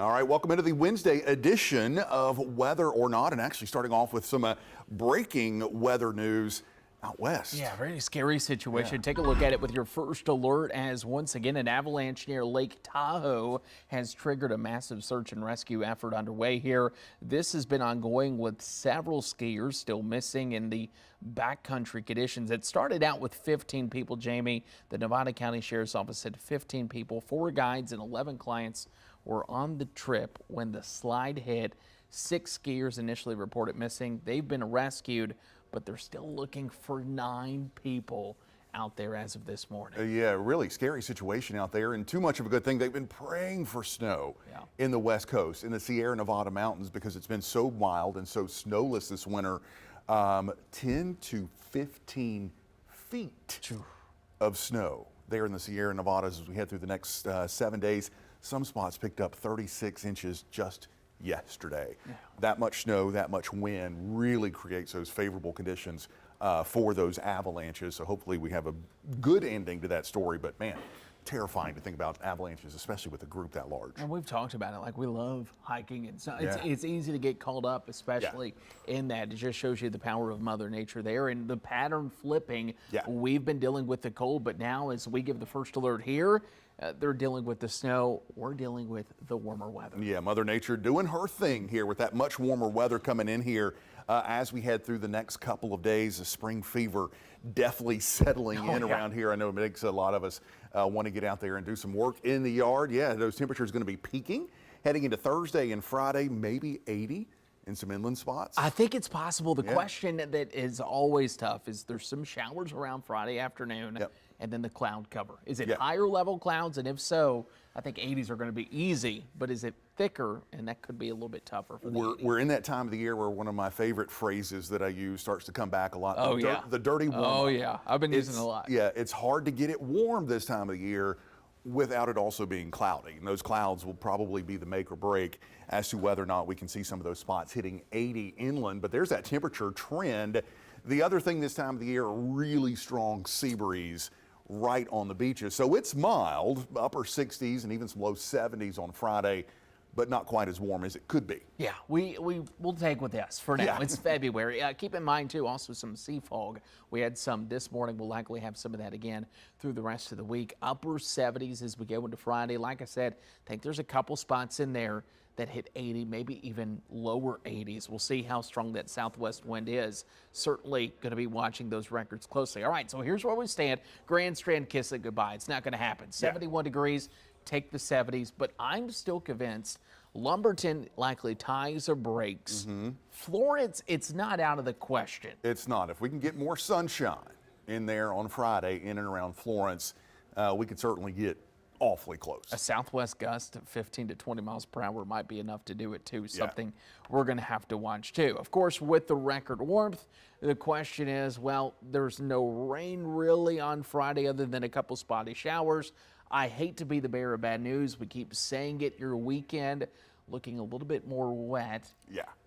All right, welcome into the Wednesday edition of Weather or Not, and actually starting off with some breaking weather news out west. Yeah, very scary situation. Yeah. Take a look at it with your first alert as once again an avalanche near Lake Tahoe has triggered a massive search and rescue effort underway here. This has been ongoing with several skiers still missing in the backcountry conditions. It started out with 15 people, Jamie. The Nevada County Sheriff's Office said 15 people, 4 guides and 11 clients were on the trip when the slide hit. 6 skiers initially reported missing. They've been rescued, but they're still looking for 9 people out there as of this morning. Yeah, really scary situation out there, and too much of a good thing. They've been praying for snow in the West Coast, in the Sierra Nevada mountains, because it's been so mild and so snowless this winter. 10 to 15 feet of snow there in the Sierra Nevadas as we head through the next 7 days. Some spots picked up 36 inches just yesterday. Yeah. That much snow, that much wind really creates those favorable conditions for those avalanches. So hopefully we have a good ending to that story. But man, terrifying to think about avalanches, especially with a group that large. And we've talked about it, like we love hiking, and so it's easy to get caught up, especially in that. It just shows you the power of Mother Nature there and the pattern flipping. We've been dealing with the cold, but now as we give the first alert here, they're dealing with the snow. We're dealing with the warmer weather. Yeah, Mother Nature doing her thing here with that much warmer weather coming in here as we head through the next couple of days. The spring fever definitely settling in around here. I know it makes a lot of us want to get out there and do some work in the yard. Yeah, those temperatures going to be peaking heading into Thursday and Friday, maybe 80 in some inland spots. I think it's possible. The question that is always tough is there's some showers around Friday afternoon. And then the cloud cover. Is it higher level clouds? And if so, I think 80s are going to be easy, but is it thicker? And that could be a little bit tougher for the 80s. We're in that time of the year where one of my favorite phrases that I use starts to come back a lot. The dirty warm. Oh yeah, I've been using it a lot. Yeah, it's hard to get it warm this time of the year without it also being cloudy. And those clouds will probably be the make or break as to whether or not we can see some of those spots hitting 80 inland. But there's that temperature trend. The other thing this time of the year, a really strong sea breeze right on the beaches. So it's mild, upper 60s and even some low 70s on Friday, but not quite as warm as it could be. Yeah, we'll take with this for now. Yeah. It's February. Keep in mind, too, also some sea fog. We had some this morning. We'll likely have some of that again through the rest of the week. Upper 70s as we go into Friday. Like I said, I think there's a couple spots in there that hit 80, maybe even lower 80s. We'll see how strong that southwest wind is. Certainly going to be watching those records closely. All right, so here's where we stand. Grand Strand, kiss it goodbye. It's not going to happen. 71 degrees, take the 70s, but I'm still convinced Lumberton likely ties or breaks. Florence, it's not out of the question. It's not. If we can get more sunshine in there on Friday in and around Florence, we could certainly get awfully close. A southwest gust of 15 to 20 miles per hour might be enough to do it too. Something we're going to have to watch too. Of course, with the record warmth, the question is, well, there's no rain really on Friday other than a couple spotty showers. I hate to be the bearer of bad news. We keep saying it. Your weekend looking a little bit more wet.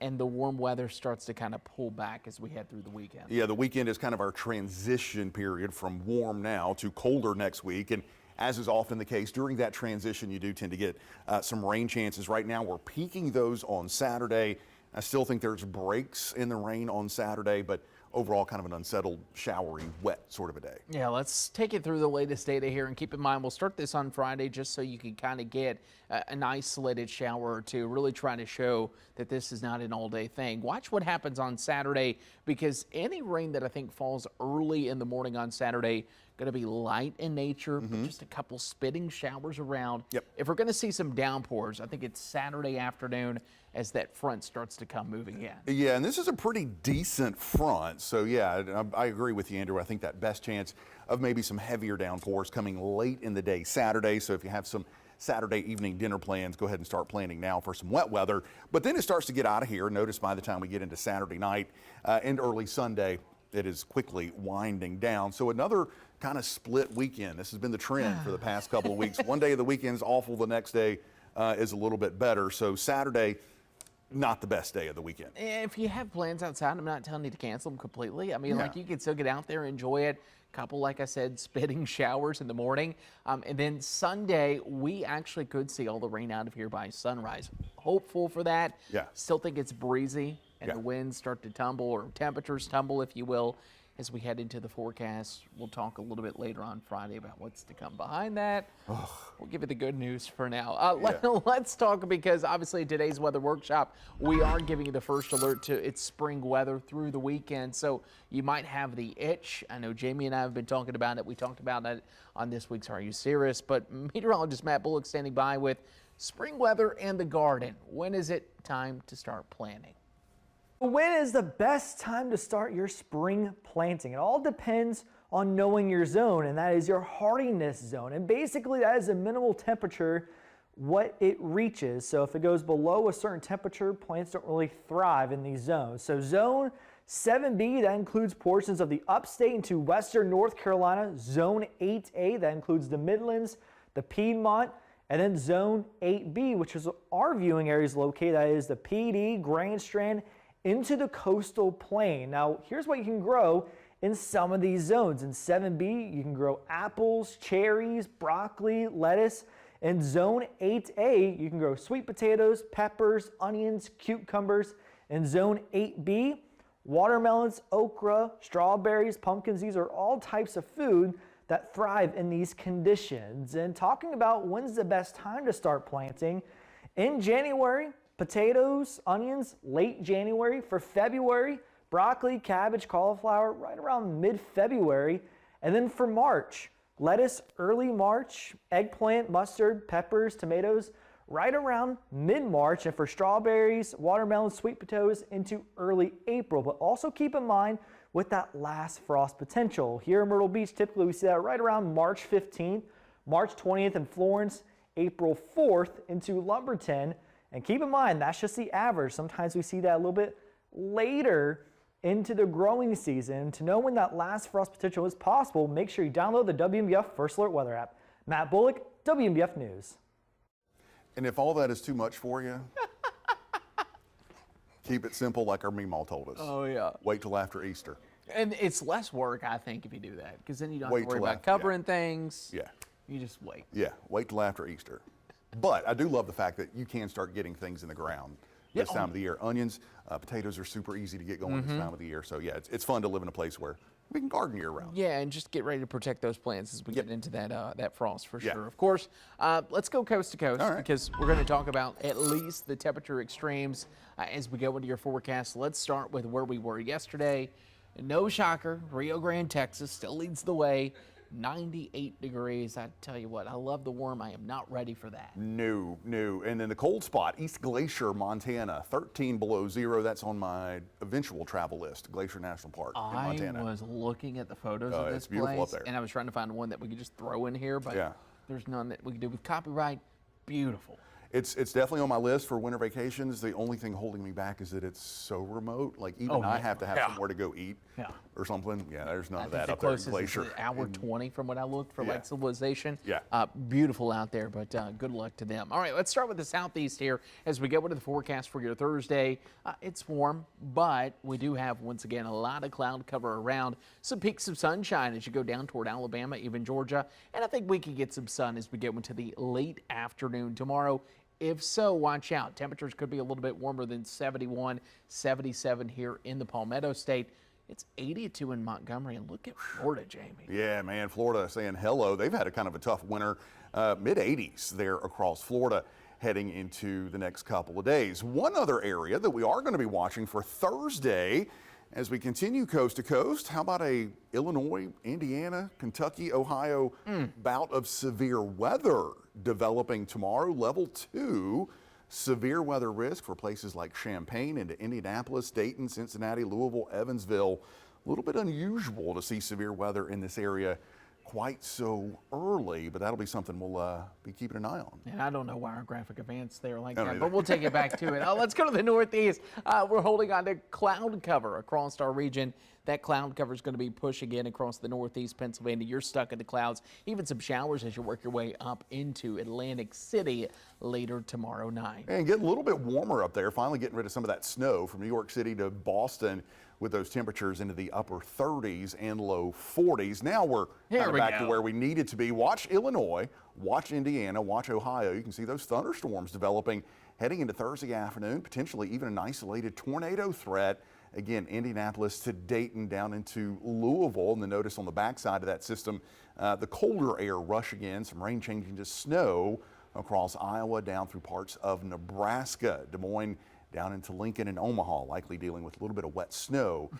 And the warm weather starts to kind of pull back as we head through the weekend. Yeah, the weekend is kind of our transition period from warm now to colder next week. And as is often the case, during that transition, you do tend to get some rain chances. Right now, we're peaking those on Saturday. I still think there's breaks in the rain on Saturday, but overall kind of an unsettled, showery, wet sort of a day. Yeah, let's take it through the latest data here. And keep in mind, we'll start this on Friday just so you can kind of get an isolated shower or two, really trying to show that this is not an all-day thing. Watch what happens on Saturday, because any rain that I think falls early in the morning on Saturday going to be light in nature, but just a couple spitting showers around. If we're going to see some downpours, I think it's Saturday afternoon as that front starts to come moving in. Yeah, and this is a pretty decent front. So yeah, I agree with you, Andrew. I think that best chance of maybe some heavier downpours coming late in the day Saturday. So if you have some Saturday evening dinner plans, go ahead and start planning now for some wet weather. But then it starts to get out of here. Notice by the time we get into Saturday night and early Sunday, it is quickly winding down. So another kind of split weekend. This has been the trend for the past couple of weeks. One day of the weekend is awful. The next day is a little bit better. So Saturday, not the best day of the weekend. If you have plans outside, I'm not telling you to cancel them completely. I mean, like, you can still get out there, enjoy it. couple, like I said, spitting showers in the morning. And then Sunday, we actually could see all the rain out of here by sunrise. Hopeful for that. Yeah. Still think it's breezy and the winds start to tumble, or temperatures tumble, if you will, as we head into the forecast. We'll talk a little bit later on Friday about what's to come behind that. We'll give you the good news for now. Let's talk, because obviously today's weather workshop, we are giving you the first alert to it's spring weather through the weekend. So you might have the itch. I know Jamie and I have been talking about it. We talked about it on this week's Are You Serious? But meteorologist Matt Bullock standing by with spring weather and the garden. When is it time to start planting? When is the best time to start your spring planting? It all depends on knowing your zone, and that is your hardiness zone. And basically that is the minimal temperature what it reaches. So if it goes below a certain temperature, plants don't really thrive in these zones. So zone 7B, that includes portions of the upstate into western North Carolina. Zone 8A, that includes the Midlands, the Piedmont, and then zone 8B, which is our viewing areas located. That is the PD, Grand Strand, into the coastal plain. Now, here's what you can grow in some of these zones. In 7B, you can grow apples, cherries, broccoli, lettuce. In zone 8A, you can grow sweet potatoes, peppers, onions, cucumbers. In zone 8B, watermelons, okra, strawberries, pumpkins. These are all types of food that thrive in these conditions. And talking about when's the best time to start planting, in January, potatoes, onions, late January. For February, broccoli, cabbage, cauliflower, right around mid-February. And then for March, lettuce, early March, eggplant, mustard, peppers, tomatoes, right around mid-March. And for strawberries, watermelons, sweet potatoes, into early April. But also keep in mind with that last frost potential. Here in Myrtle Beach, typically we see that right around March 15th, March 20th in Florence, April 4th into Lumberton. And keep in mind, that's just the average. Sometimes we see that a little bit later into the growing season. To know when that last frost potential is possible, make sure you download the WMBF First Alert Weather app. Matt Bullock, WMBF News. And if all that is too much for you, keep it simple like our Meemaw told us. Oh, yeah. Wait till after Easter. And it's less work, I think, if you do that, because then you don't have Wait to worry till about after, covering things. Yeah. You just wait. Yeah, wait till after Easter. But I do love the fact that you can start getting things in the ground this time of the year. Onions, potatoes are super easy to get going this time of the year. So yeah, it's fun to live in a place where we can garden year round. Yeah, and just get ready to protect those plants as we get into that frost for Yeah. sure. Of course, let's go coast to coast, All right. because we're going to talk about at least the temperature extremes as we go into your forecast. Let's start with where we were yesterday. No shocker, Rio Grande, Texas still leads the way. 98 degrees. I tell you what, I love the warm. I am not ready for that. No. And then the cold spot, East Glacier, Montana, 13 below zero. That's on my eventual travel list, Glacier National Park in Montana. I was looking at the photos of this it's beautiful place, up there. and I was trying to find one that we could just throw in here, but Yeah. there's none that we could do with copyright. Beautiful. It's definitely on my list for winter vacations. The only thing holding me back is that it's so remote. Like even I have to have somewhere to go eat or something. Yeah, there's none of that the up there in closest Glacier. is an hour 20 from what I looked for Lake Civilization. Yeah. Beautiful out there, but good luck to them. All right, let's start with the southeast here as we go into the forecast for your Thursday. It's warm, but we do have, once again, a lot of cloud cover around. Some peaks of sunshine as you go down toward Alabama, even Georgia. And I think we can get some sun as we go into the late afternoon tomorrow. If so, watch out. Temperatures could be a little bit warmer than 71, 77 here in the Palmetto State. It's 82 in Montgomery, and look at Florida, Jamie. Yeah, man, Florida saying hello. They've had a kind of a tough winter, mid-80s there across Florida heading into the next couple of days. One other area that we are going to be watching for Thursday as we continue coast to coast, how about a Illinois, Indiana, Kentucky, Ohio bout of severe weather developing tomorrow, level 2. Severe weather risk for places like Champaign into Indianapolis, Dayton, Cincinnati, Louisville, Evansville. A little bit unusual to see severe weather in this area quite so early, but that'll be something we'll be keeping an eye on. And I don't know why our graphic events there like don't that, either. but we'll take it back to it. Let's go to the northeast. We're holding on to cloud cover across our region. that cloud cover is going to be pushing in across the northeast Pennsylvania. You're stuck in the clouds. Even some showers as you work your way up into Atlantic City later tomorrow night. And getting a little bit warmer up there, finally getting rid of some of that snow from New York City to Boston with those temperatures into the upper 30s and low 40s. Now we're kind of back to where we needed to be. Watch Illinois, watch Indiana, watch Ohio. You can see those thunderstorms developing heading into Thursday afternoon, potentially even an isolated tornado threat. Again, Indianapolis to Dayton down into Louisville. And the notice on the backside of that system, the colder air rushing in, some rain changing to snow across Iowa down through parts of Nebraska. Des Moines down into Lincoln and Omaha, likely dealing with a little bit of wet snow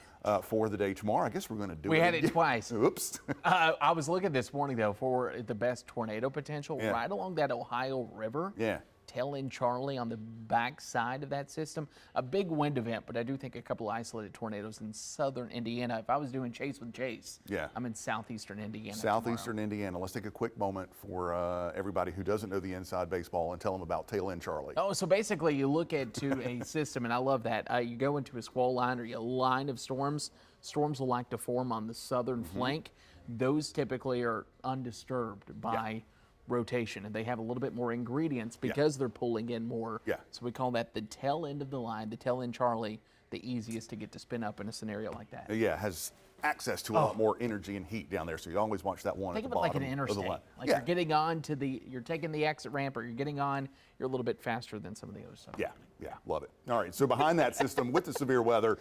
for the day tomorrow. I guess we're going to do it. We had it twice. Oops. I was looking this morning, though, for the best tornado potential right along that Ohio River. Yeah. Tail end Charlie on the back side of that system. A big wind event, but I do think a couple of isolated tornadoes in southern Indiana. If I was doing Chase with Chase, I'm in southeastern Indiana. Southeastern Indiana. Let's take a quick moment for everybody who doesn't know the inside baseball and tell them about tail end Charlie. Oh, so basically you look into a system, and I love that. You go into a squall line or a line of storms. Storms will like to form on the southern flank. Those typically are undisturbed by rotation, and they have a little bit more ingredients because they're pulling in more. So we call that the tail end of the line, the tail end Charlie, the easiest to get to spin up in a scenario like that. Yeah, has access to a lot more energy and heat down there, so you always watch that one Think at the of it like bottom an of the interstate. line. Like you're getting on to you're taking the exit ramp, or you're getting on, you're a little bit faster than some of the other stuff. Yeah, love it. All right, so behind that system with the severe weather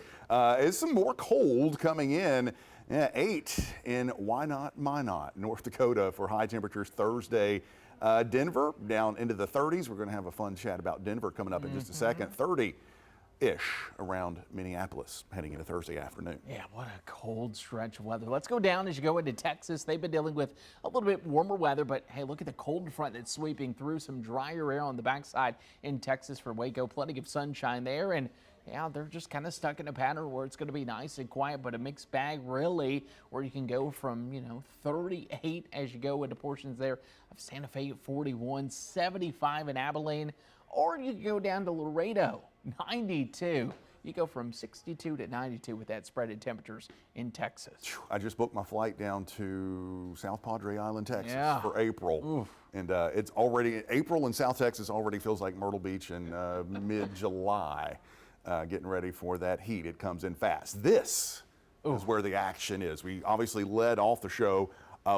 is some more cold coming in. 8 in Minot, North Dakota for high temperatures Thursday. Denver down into the 30s. We're going to have a fun chat about Denver coming up in just a second. 30-ish around Minneapolis heading into Thursday afternoon. Yeah, what a cold stretch of weather. Let's go down as you go into Texas. They've been dealing with a little bit warmer weather, but hey, look at the cold front that's sweeping through. Some drier air on the backside in Texas for Waco. Plenty of sunshine there, and yeah, they're just kind of stuck in a pattern where it's going to be nice and quiet, but a mixed bag really, where you can go from, 38 as you go into portions there of Santa Fe at 41, 75 in Abilene, or you can go down to Laredo, 92. You go from 62 to 92 with that spread in temperatures in Texas. I just booked my flight down to South Padre Island, Texas for April. Oof. And it's already, April in South Texas already feels like Myrtle Beach in mid-July. Getting ready for that heat. It comes in fast. This is where the action is. We obviously led off the show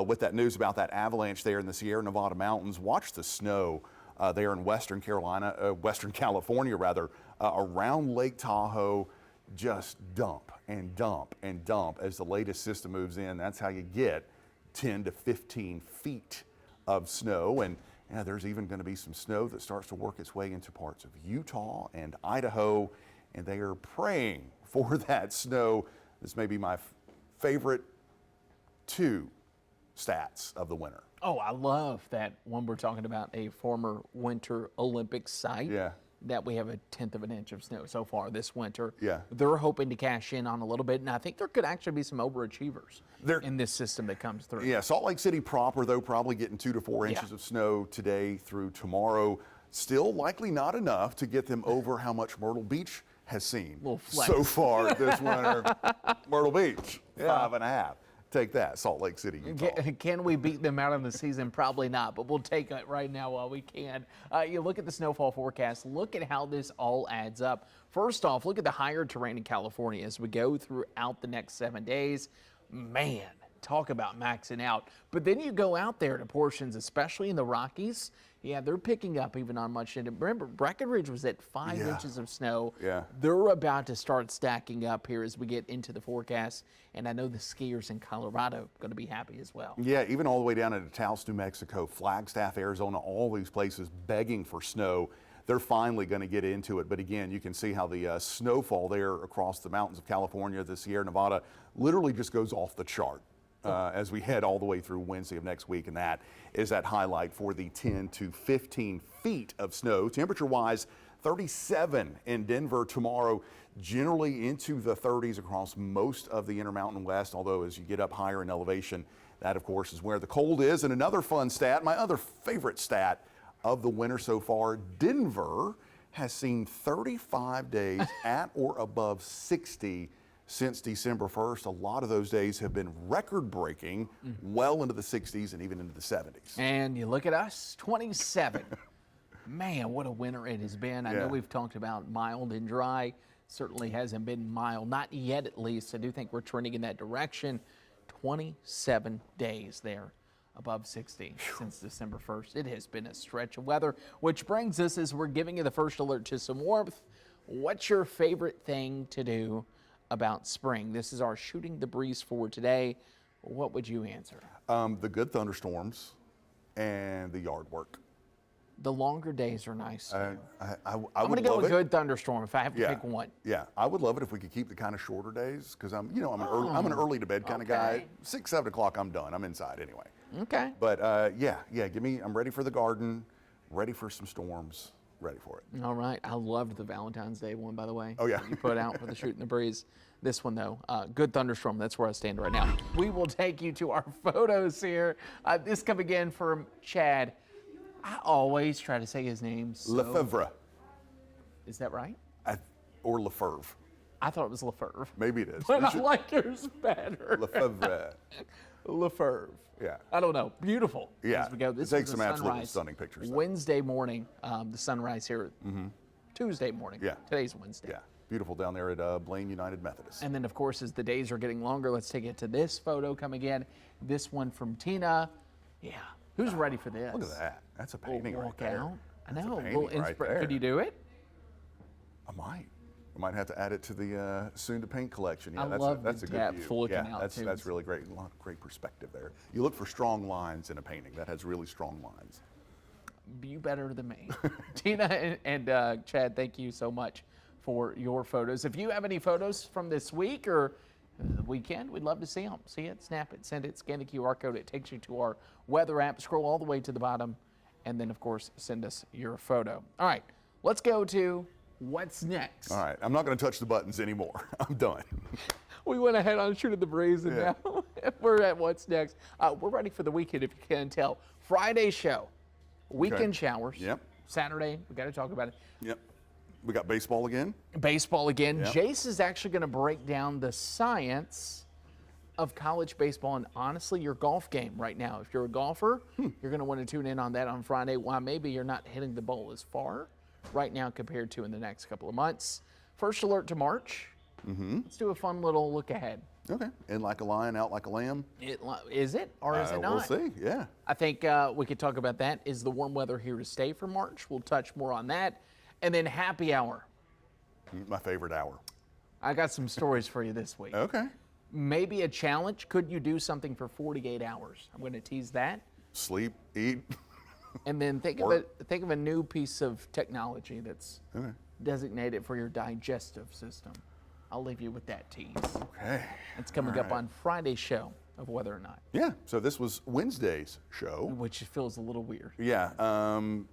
with that news about that avalanche there in the Sierra Nevada mountains. Watch the snow there in Western California rather, around Lake Tahoe. Just dump and dump and dump as the latest system moves in. That's how you get 10 to 15 feet of snow. And there's even going to be some snow that starts to work its way into parts of Utah and Idaho. And they are praying for that snow. This may be my favorite 2 stats of the winter. Oh, I love that one. We're talking about a former Winter Olympic site. That we have a 1/10 of an inch of snow so far this winter. They're hoping to cash in on a little bit, and I think there could actually be some overachievers in this system that comes through. Salt Lake City proper, though, probably getting 2 to 4 inches of snow today through tomorrow. Still likely not enough to get them over how much Myrtle Beach has seen so far this winter. Myrtle Beach, 5.5. Take that, Salt Lake City, Utah. Can we beat them out in the season? Probably not, but we'll take it right now while we can. You look at the snowfall forecast. Look at how this all adds up. First off, look at the higher terrain in California as we go throughout the next 7 days. Man, talk about maxing out. But then you go out there to portions, especially in the Rockies. Yeah, they're picking up even on much. And remember, Breckenridge was at 5 inches of snow. They're about to start stacking up here as we get into the forecast. And I know the skiers in Colorado are going to be happy as well. Yeah, even all the way down into Taos, New Mexico, Flagstaff, Arizona, all these places begging for snow. They're finally going to get into it. But again, you can see how the snowfall there across the mountains of California, the Sierra Nevada, literally just goes off the chart. As we head all the way through Wednesday of next week, and that is that highlight for the 10 to 15 feet of snow. Temperature-wise, 37 in Denver tomorrow, generally into the 30s across most of the Intermountain West, although as you get up higher in elevation, that, of course, is where the cold is. And another fun stat, my other favorite stat of the winter so far, Denver has seen 35 days at or above 60 since December 1st. A lot of those days have been record-breaking, well into the 60s and even into the 70s. And you look at us, 27. Man, what a winter it has been. I know Yeah. we've talked about mild and dry. Certainly hasn't been mild, not yet at least. I do think we're trending in that direction. 27 days there above 60 since December 1st. It has been a stretch of weather, which brings us, as we're giving you the first alert to some warmth, what's your favorite thing to do about spring? This is our Shooting the Breeze for today. What would you answer? The good thunderstorms and the yard work. The longer days are nice. I I'm would going to go love with it. good thunderstorm if I have to Yeah. pick one. Yeah, I would love it if we could keep the kind of shorter days because I'm an early to bed kind of guy. okay. 6, 7 o'clock, I'm done. I'm inside anyway. Okay. But I'm ready for the garden, ready for some storms, ready for it. All right. I loved the Valentine's Day one, by the way. Oh, yeah. You put out for the Shooting the Breeze. This one, though, good thunderstorm. That's where I stand right now. We will take you to our photos here. This coming in from Chad. I always try to say his name. Lefevre, Is that right? or Lefevre. I thought it was Lefebvre. Maybe it is. But I like yours better. Lefevre. Lefebvre. Yeah. I don't know. Beautiful. Yeah. As we go. This Take is some the absolutely sunrise. stunning pictures, though. Wednesday morning, the sunrise here. Tuesday morning. Yeah. Today's Wednesday. Yeah, beautiful down there at Blaine United Methodist. And then, of course, as the days are getting longer, let's take it to this photo coming in. This one from Tina. Yeah. Who's ready for this? Look at that. That's a Little painting right walk there. out. I That's a know. A painting little right there. Could you do it? I might. I might have to add it to the soon to paint collection. Yeah, I that's love that's the a good depth view. looking Yeah, out, too. that's really great. A lot of great perspective there. You look for strong lines in a painting. That has really strong lines. You better than me. Tina and Chad, thank you so much for your photos. If you have any photos from this week or the weekend, we'd love to see them. See it, snap it, send it, scan the QR code. It takes you to our weather app. Scroll all the way to the bottom, and then, of course, send us your photo. All right, let's go to what's next. All right, I'm not going to touch the buttons anymore. I'm done. We went ahead on Shooting the Breeze, and Yeah. now we're at what's next. We're ready for the weekend, if you can't tell. Friday show, weekend showers. Yep. Saturday, we got to talk about it. Yep. We got baseball again. Baseball again. Yep. Jace is actually going to break down the science of college baseball and honestly your golf game right now. If you're a golfer, you're going to want to tune in on that on Friday. While maybe you're not hitting the ball as far right now compared to in the next couple of months. First alert to March. Let's do a fun little look ahead. Okay. In like a lion, out like a lamb. Is it or is it not? We'll see. Yeah. I think we could talk about that. Is the warm weather here to stay for March? We'll touch more on that. And then happy hour. My favorite hour. I got some stories for you this week. Okay. Maybe a challenge. Could you do something for 48 hours? I'm going to tease that. Sleep, eat. And then think of a new piece of technology that's Okay. designated for your digestive system. I'll leave you with that tease. Okay. It's coming up on Friday's show of Whether or Not, Yeah. So this was Wednesday's show. which feels a little weird. Yeah.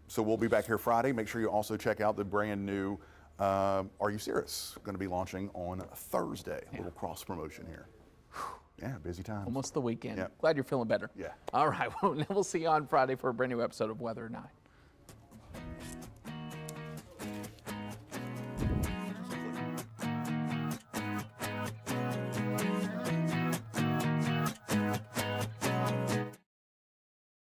So we'll be back here Friday. Make sure you also check out the brand new Are You Serious? Going to be launching on Thursday. A little cross promotion here. Yeah, busy time. Almost the weekend. Yeah. Glad you're feeling better. Yeah. All right. Well, we'll see you on Friday for a brand new episode of Whether or Not.